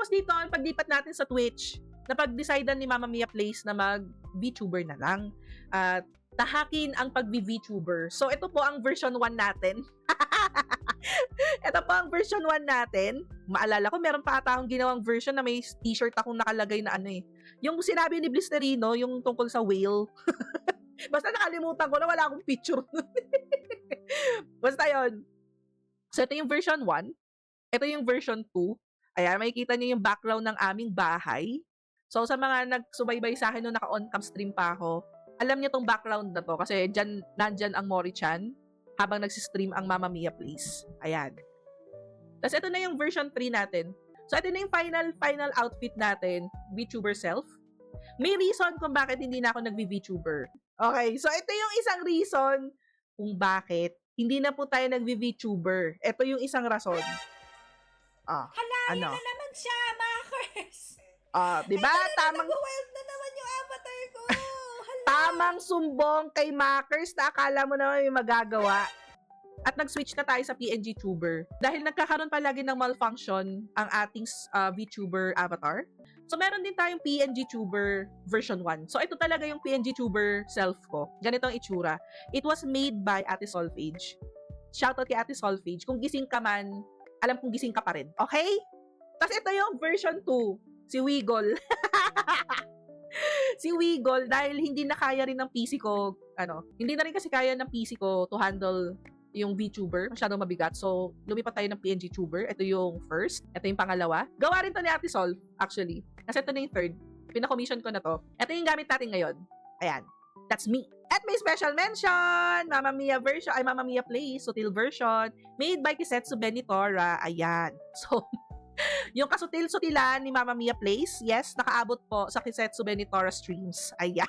Tapos dito, ang paglipat natin sa Twitch, napag-decidean ni Mama Mia Plays na mag-VTuber na lang. At tahakin ang pag-VTuber. So, ito po ang version 1 natin. Ito po ang version 1 natin. Maalala ko, meron pa ata akong ginawang version na may t-shirt akong nakalagay na ano eh. Yung sinabi ni Blisterino, yung tungkol sa whale. Basta nakalimutan ko na wala akong picture. Basta yun. So, ito yung version 1. Ito yung version 2. Ayan, makikita niyo yung background ng aming bahay. So, sa mga nagsubaybay sa akin nung naka-on-cam stream pa ako, alam niyo tong background na to kasi nandyan ang Mori-chan habang nagsistream ang Mama Mia Plays. Ayan. Tapos ito na yung version 3 natin. So, ito na yung final outfit natin, VTuber self. May reason kung bakit hindi na ako nag-VTuber. Okay, so ito yung isang reason kung bakit hindi na po tayo nag-VTuber. Ito yung isang rason. Halaya na naman siya, Makers! Diba? Tamang Nag-wild na naman yung avatar ko! Tamang sumbong kay Makers na akala mo naman may magagawa. At nag-switch na tayo sa PNG Tuber. Dahil nagkakaroon palagi ng malfunction ang ating VTuber avatar. So, meron din tayong PNG Tuber version 1. So, ito talaga yung PNG Tuber self ko. Ganito ang itsura. It was made by Ate Solfage. Shoutout kay Ate Solfage. Kung gising ka man, alam kong gising ka pa rin. Okay? Tapos ito yung version 2. Si Wiggle. Si Wiggle, dahil hindi na kaya rin ng PC ko, hindi na rin kasi kaya ng PC ko to handle yung VTuber, masyadong mabigat. So, lumipat tayo ng PNG Tuber. Ito yung first. Ito yung pangalawa. Gawa rin to ni Ate Sol, actually. Kasi ito na yung third. Pina-commission ko na to. Ito yung gamit natin ngayon. Ayan. That's me. At may special mention! Mama Mia version, ay Mama Mia Plays, sutil version, made by Kisetsu Benitora. Ayan. So, yung kasutil-sutilan ni Mama Mia Plays, yes, nakaabot po sa Kisetsu Benitora streams. Ayan.